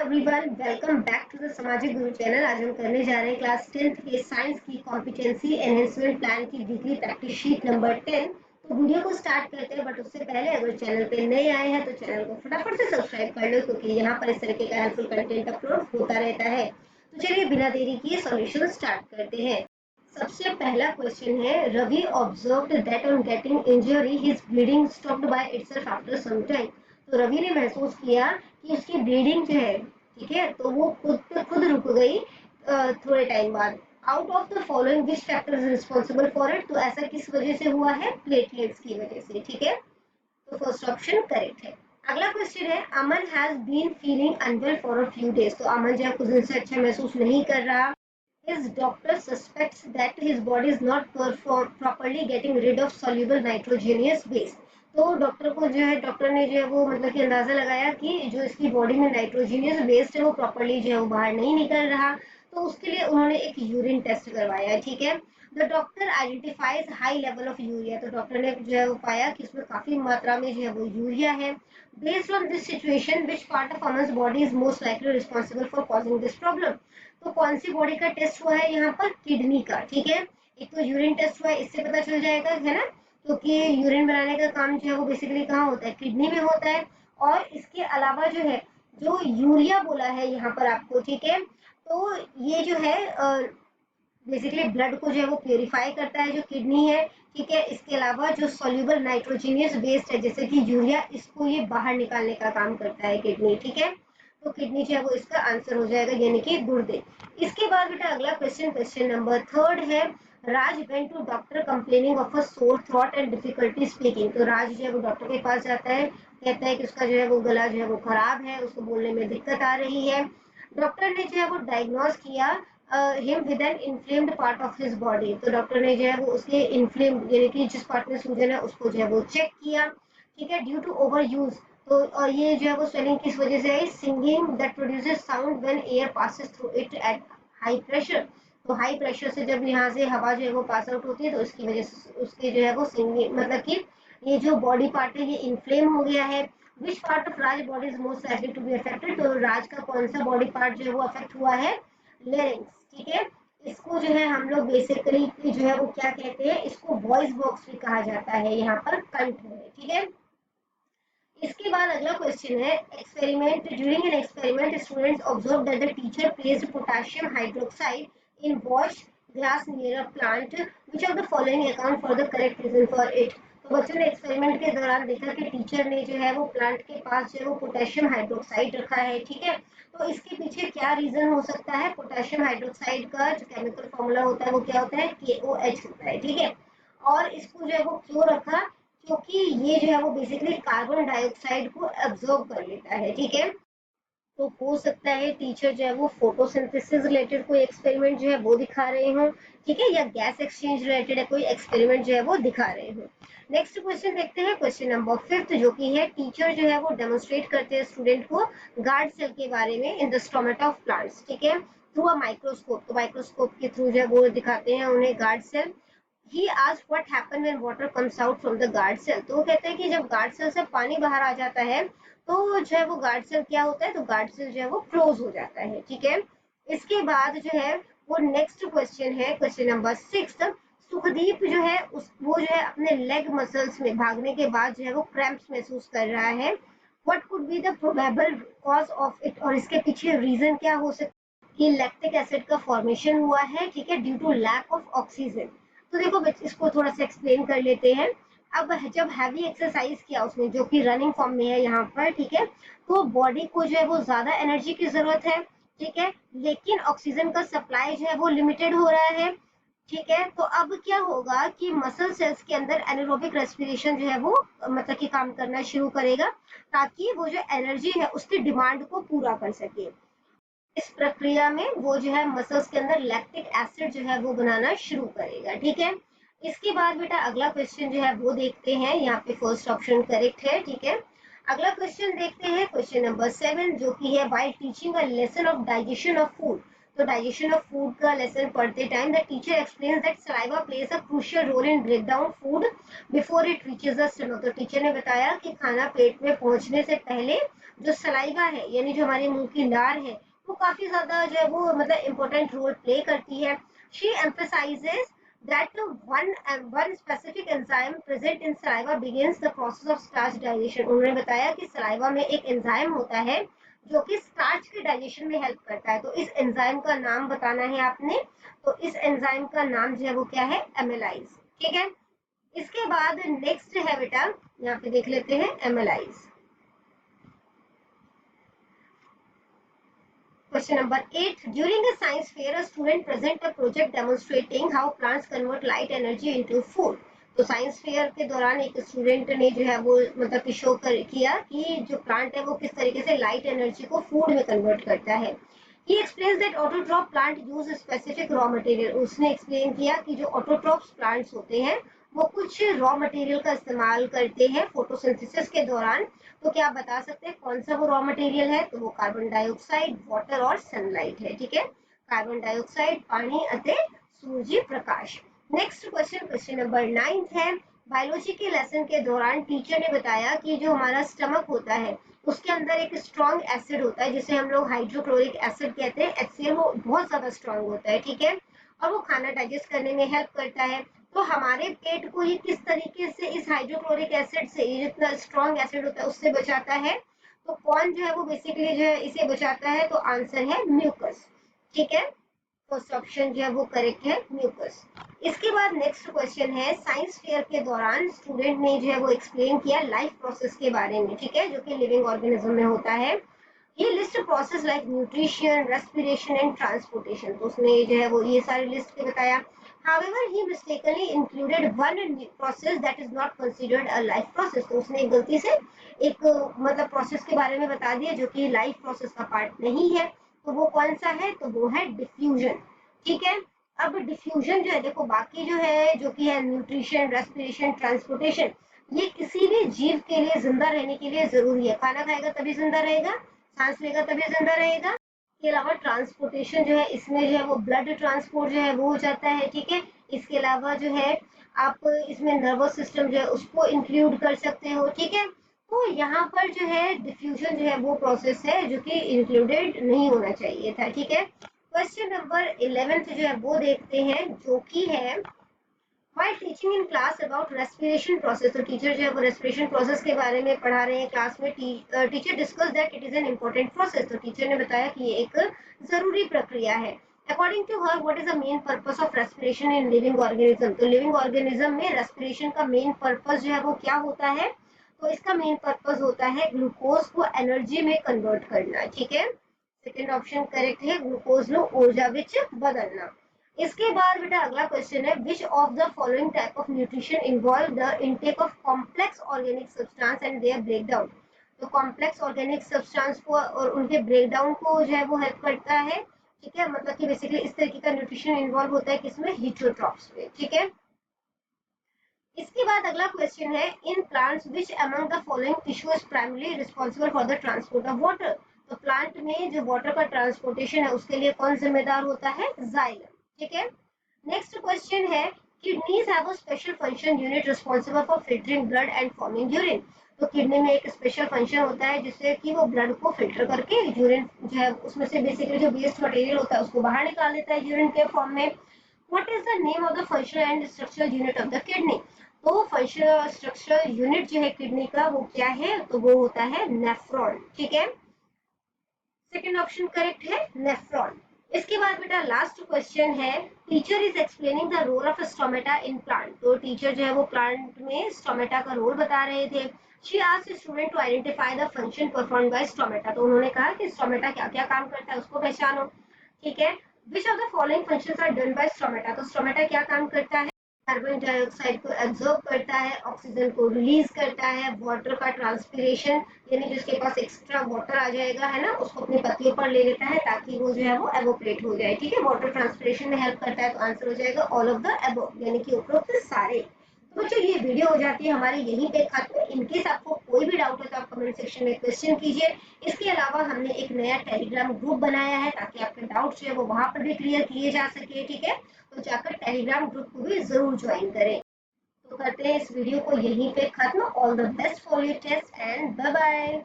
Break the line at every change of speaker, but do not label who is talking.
Everyone, welcome back to the Samajik Guru channel. आज हम करने जा रहे हैं क्लास 10th के साइंस की कॉम्पिटेंसी एनहेंसमेंट प्लान की वीकली प्रैक्टिस शीट नंबर 10। तो वीडियो को स्टार्ट करते हैं, बट उससे पहले अगर चैनल पे नए आए हैं तो चैनल को फटाफट से सब्सक्राइब कर लो, क्योंकि यहाँ पर इस तरीके का हेल्पफुल कंटेंट अपलोड होता रहता है। तो चलिए बिना देरी किए सॉल्यूशन स्टार्ट करते हैं। सबसे पहला क्वेश्चन है, Ravi observed that on getting injury his bleeding stopped by itself after some time. तो रवि ने महसूस किया कि उसकी ब्लीडिंग जो है, ठीक है, तो वो खुद रुक गई थोड़े टाइम बाद। Out of the following which factor is responsible for it. तो ऐसा किस वजह से हुआ है? प्लेटलेट्स की वजह से, ठीक है। तो फर्स्ट ऑप्शन करेक्ट है। अगला क्वेश्चन है, Aman has been feeling unwell for a few days. तो अमन जो है कुछ दिन से अच्छा महसूस नहीं कर रहा। His doctor suspects that his body is not properly getting rid of soluble nitrogenous waste. तो डॉक्टर को जो है, डॉक्टर ने जो है वो मतलब कि अंदाजा लगाया कि जो इसकी बॉडी में नाइट्रोजीनियस वेस्ट है वो प्रॉपर्ली जो है वो बाहर नहीं निकल रहा। तो उसके लिए उन्होंने एक यूरिन टेस्ट करवाया, ठीक है। The doctor identifies high level of urea. तो डॉक्टर ने जो है वो पाया कि उसमें काफी मात्रा में जो है वो यूरिया है। Based on this situation, which part of Aman's body is most likely responsible for causing this problem. तो कौन सी बॉडी का टेस्ट हुआ है यहाँ पर? किडनी का, ठीक है। एक तो यूरिन टेस्ट हुआ है, इससे पता चल जाएगा, है ना, क्योंकि यूरिन बनाने का काम जो है वो बेसिकली कहाँ होता है? किडनी में होता है। और इसके अलावा जो है, जो यूरिया बोला है यहाँ पर आपको, ठीक है, तो ये जो है बेसिकली ब्लड को जो है वो प्योरीफाई करता है, जो किडनी है, ठीक है। इसके अलावा जो सोल्यूबल नाइट्रोजीनियस वेस्ट है जैसे कि यूरिया, इसको ये बाहर निकालने का काम करता है किडनी, ठीक है। तो किडनी जो है वो इसका आंसर हो जाएगा, यानी कि गुर्दे। इसके बाद बेटा अगला क्वेश्चन, क्वेश्चन नंबर 3 है, Raj went to doctor complaining of a sore throat and difficulty speaking. तो राज जो है वो डॉक्टर के पास जाता है, कहता है कि उसका जो है वो गला जो है वो खराब है, उसको बोलने में दिक्कत आ रही है। डॉक्टर ने जो है वो डायग्नोज किया him with an inflamed part of his body. तो डॉक्टर ने जो है वो उसके इन्फ्लेम्ड यानी कि जिस पार्ट में सूजन है उसको जो है वो चेक किया, ठीक है। ड्यू टू ओवर यूज, तो और ये जो है वो स्वेलिंग किस वजह से है? Singing that produces sound when air passes through it at high pressure. तो हाई प्रेशर से जब यहाँ से हवा जो है वो पास आउट होती है, तो इसकी वजह से उसके जो है वो सिंगिंग मतलब कि ये जो बॉडी पार्ट है ये इन्फ्लेम हो गया है। Which part of Raj body is most likely to be affected. तो राज का कौन सा बॉडी पार्ट जो है वो अफेक्ट हुआ है? लेरिंग्स, ठीक है। इसको जो है हम लोग बेसिकली जो है वो क्या कहते हैं? इसको वॉइस बॉक्स भी कहा जाता है, यहाँ पर कंठ में, ठीक है। इसके बाद अगला क्वेश्चन है, experiment during an experiment students observe that the teacher placed potassium hydroxide in watch glass near a plant, which of the following account for the correct reason for it. तो बच्चों ने एक्सपेरिमेंट के दौरान देखा कि teacher ने जो है वो प्लांट के पास जो है वो पोटेशियम हाइड्रोक्साइड रखा है, ठीक है। तो इसके पीछे क्या रीजन हो सकता है? पोटेशियम हाइड्रोक्साइड का जो केमिकल फॉर्मूला होता है वो क्या होता है? KOH होता है, ठीक है। और इसको जो है वो क्यों रखा? क्योंकि ये जो है वो बेसिकली कार्बन डाइऑक्साइड को एब्जॉर्ब कर लेता है, ठीक है। तो हो सकता है टीचर जो है वो फोटोसिंथेसिस रिलेटेड कोई एक्सपेरिमेंट जो है वो दिखा रहे हो, ठीक है, या गैस एक्सचेंज रिलेटेड है कोई एक्सपेरिमेंट जो है वो दिखा रहे हो। नेक्स्ट क्वेश्चन देखते हैं, क्वेश्चन नंबर 5, जो कि है, टीचर जो है वो डेमोन्स्ट्रेट करते हैं स्टूडेंट को गार्ड सेल के बारे में in the stomata of plants, ठीक है, थ्रू अ माइक्रोस्कोप। तो माइक्रोस्कोप के थ्रू जो है वो दिखाते हैं उन्हें guard cell. He asked what happen when water comes out from the guard cell। तो वो कहते हैं कि जब गार्ड सेल से पानी बाहर आ जाता है तो जो है वो गार्ड सेल क्या होता है? तो गार्ड सेल जो है वो क्लोज हो जाता है, ठीक है। इसके बाद जो है वो नेक्स्ट क्वेश्चन है, क्वेश्चन नंबर 6। सुखदीप जो है वो जो है अपने लेग मसल्स में भागने के बाद जो है वो क्रैम्प्स महसूस कर रहा है। What could be the probable cause of it. और इसके पीछे रीजन क्या हो सकता है? कि लैक्टिक एसिड का फॉर्मेशन हुआ है, ठीक है, due to lack of oxygen. तो देखो इसको थोड़ा सा एक्सप्लेन कर लेते हैं। अब जब हैवी एक्सरसाइज किया उसने, जो कि रनिंग फॉर्म में है यहाँ पर, ठीक है, तो बॉडी को जो है वो ज्यादा एनर्जी की जरूरत है, ठीक है, लेकिन ऑक्सीजन का सप्लाई जो है वो लिमिटेड हो रहा है, ठीक है। तो अब क्या होगा कि मसल सेल्स के अंदर एनारोबिक रेस्पिरेशन जो है वो मतलब कि काम करना शुरू करेगा, ताकि वो जो एनर्जी है उसकी डिमांड को पूरा कर सके। इस प्रक्रिया में वो जो है मसल्स के अंदर लैक्टिक एसिड जो है वो बनाना शुरू करेगा, ठीक है। इसके बाद बेटा अगला क्वेश्चन जो है वो देखते हैं, यहाँ पे फर्स्ट ऑप्शन करेक्ट है, ठीक है। अगला क्वेश्चन देखते हैं, क्वेश्चन नंबर 7, जो कि है, while teaching a lesson of digestion of food. तो डाइजेशन ऑफ फूड का लेसन पढ़ते time the teacher explains that saliva plays a crucial role in break down food before it reaches the stomach. तो teacher ने बताया कि खाना पेट में पहुंचने से पहले जो सलाइवा है यानी जो हमारे मुंह की लार है वो काफी ज्यादा जो है वो मतलब इम्पोर्टेंट रोल प्ले करती है। She emphasises that one specific enzyme present in saliva begins the process of starch digestion। उन्होंने बताया कि सलाइवा में एक एंजाइम होता है जो कि स्टार्च के डाइजेशन में हेल्प करता है। तो इस एंजाइम का नाम बताना है आपने। तो इस एंजाइम का नाम जो है वो क्या है, एमेलाइज। ठीक है, इसके बाद नेक्स्ट है बेटा, यहाँ पे देख लेते हैं एमेलाइज। Question number 8. During a science fair, a student present a project demonstrating how plants convert light energy into food। तो साइंस फेयर के दौरान एक स्टूडेंट ने जो है वो मतलब शो किया कि जो प्लांट है वो किस तरीके से लाइट एनर्जी को फूड में कन्वर्ट करता है। He explains that autotroph plant use specific raw material। उसने एक्सप्लेन किया कि जो ऑटोट्रॉप्स प्लांट्स होते हैं वो कुछ रॉ मटेरियल का इस्तेमाल करते हैं फोटोसिंथेसिस के दौरान। तो क्या आप बता सकते हैं कौन सा वो रॉ मटेरियल है? तो वो कार्बन डाइऑक्साइड, वाटर और सनलाइट है। ठीक है, कार्बन डाइऑक्साइड, पानी अते Surya Prakash. Next question, question number 9 है। बायोलॉजी के लेसन के दौरान टीचर ने बताया कि जो हमारा स्टमक होता है उसके अंदर एक स्ट्रॉन्ग एसिड होता है जिसे हम लोग हाइड्रोक्लोरिक एसिड कहते हैं। HCl वो बहुत ज्यादा स्ट्रॉन्ग होता है। ठीक है, और वो खाना डाइजेस्ट करने में हेल्प करता है। तो हमारे पेट को ये किस तरीके से इस हाइड्रोक्लोरिक एसिड से, ये जितना स्ट्रॉन्ग एसिड होता है उससे बचाता है? तो कौन जो है वो बेसिकली जो है इसे बचाता है? तो आंसर है म्यूकस। ठीक है, फर्स्ट ऑप्शन जो है वो करेक्ट है, म्यूकस। इसके बाद नेक्स्ट क्वेश्चन है, साइंस फेयर के दौरान स्टूडेंट ने जो है वो एक्सप्लेन किया लाइफ प्रोसेस के बारे में। ठीक है, जो कि लिविंग ऑर्गेनिज्म में होता है। ये list process like nutrition, respiration and transportation. तो उसने जो है वो ये सारे लिस्ट के बताया। However, he mistakenly included one process that is not considered a life process। तो उसने गलती से एक मतलब प्रोसेस के बारे में बता दिया जो कि लाइफ प्रोसेस का पार्ट नहीं है। तो वो कौन सा है? तो वो है डिफ्यूजन। ठीक है, अब डिफ्यूजन जो है देखो, बाकी जो है जो कि है न्यूट्रिशन, रेस्पिरेशन, ट्रांसपोर्टेशन, ये किसी भी जीव के लिए जिंदा रहने के लिए जरूरी है। खाना खाएगा तभी जिंदा रहेगा, सांस लेगा तभी जिंदा रहेगा। इसके अलावा ट्रांसपोर्टेशन जो है इसमें जो है वो ब्लड ट्रांसपोर्ट जो है वो हो जाता है। ठीक है, इसके अलावा जो है आप इसमें नर्वस सिस्टम जो है उसको इंक्लूड कर सकते हो। ठीक है, तो यहाँ पर जो है डिफ्यूजन जो है वो प्रोसेस है जो कि इंक्लूडेड नहीं होना चाहिए था। ठीक है, क्वेश्चन नंबर 11 जो है वो देखते हैं जो कि है While teaching in class about respiration process। तो टीचर जो है वो रेस्पिरेशन प्रोसेस के बारे में पढ़ा रहे हैं क्लास में। Teacher discuss that it is an important process. तो टीचर ने बताया कि ये एक जरूरी प्रक्रिया है। According to her what is the main purpose of respiration in living organism. तो लिविंग ऑर्गेनिज्म में रेस्पिरेशन का मेन पर्पस जो है वो क्या होता है? तो इसका मेन पर्पस होता है ग्लूकोज को एनर्जी में कन्वर्ट करना। ठीक है, सेकेंड ऑप्शन करेक्ट है, ग्लूकोज नो ऊर्जा विच बदलना। इसके बाद बेटा अगला क्वेश्चन है, which of the following type of nutrition involve the intake of complex organic substance and their breakdown. तो कॉम्प्लेक्स ऑर्गेनिक सब्सटेंस को और उनके ब्रेकडाउन को जो है वो हेल्प करता है। ठीक है, मतलब कि बेसिकली इस तरीके का न्यूट्रिशन इन्वॉल्व होता है किसमें? हेटेरोट्रॉप्स में। ठीक है, इसके बाद अगला क्वेश्चन है, in plants which among the following tissue is primarily responsible for the transport of water. तो प्लांट में जो वाटर का ट्रांसपोर्टेशन है उसके लिए कौन जिम्मेदार होता है? जाइलम। ठीक है, नेक्स्ट क्वेश्चन है, kidneys have a special function unit responsible for filtering blood and forming urine. तो किडनी में एक स्पेशल फंक्शन होता है जिससे कि वो ब्लड को फिल्टर करके यूरिन जो है उसमें से बेसिकली जो वेस्ट मटेरियल होता है उसको बाहर निकाल देता है यूरिन के फॉर्म में। What is the name of the functional and structural unit of the kidney? तो फंक्शनल स्ट्रक्चरल यूनिट जो है किडनी का वो क्या है? तो वो होता है नेफ्रॉन। ठीक है, सेकेंड ऑप्शन करेक्ट है, नेफ्रॉन। इसके बाद बेटा लास्ट क्वेश्चन है, teacher is explaining the role of stomata in plant. तो टीचर जो है वो प्लांट में स्टोमेटा का रोल बता रहे थे। She asked student to identify the function performed by stomata. तो उन्होंने कहा कि स्टोमेटा क्या क्या काम करता है उसको पहचानो। ठीक है, which of the following functions are done by stomata. तो स्टोमेटा क्या काम करता है? कार्बन डाइऑक्साइड को एब्जॉर्ब करता है, ऑक्सीजन को रिलीज करता है, वाटर का ट्रांसपिरेशन यानी जिसके पास एक्स्ट्रा वाटर आ जाएगा है ना उसको अपनी पत्तियों पर ले लेता है ताकि वो जो है वो एवोपरेट हो जाए। ठीक है, वाटर ट्रांसपिरेशन में हेल्प करता है। तो आंसर हो जाएगा ऑल ऑफ द अबव यानी कि उपरोक्त सारे। बच्चों ये वीडियो हो जाती है हमारी यहीं पे खत्म। इनकेस आपको कोई भी डाउट हो तो आप कमेंट सेक्शन में क्वेश्चन कीजिए। इसके अलावा हमने एक नया टेलीग्राम ग्रुप बनाया है ताकि आपके डाउट्स जो है वो वहां पर भी क्लियर किए जा सके, ठीक है। तो जाकर टेलीग्राम ग्रुप को भी जरूर ज्वाइन करें। तो करते हैं इस वीडियो को यहीं पे खत्म। All the best for your test and bye bye.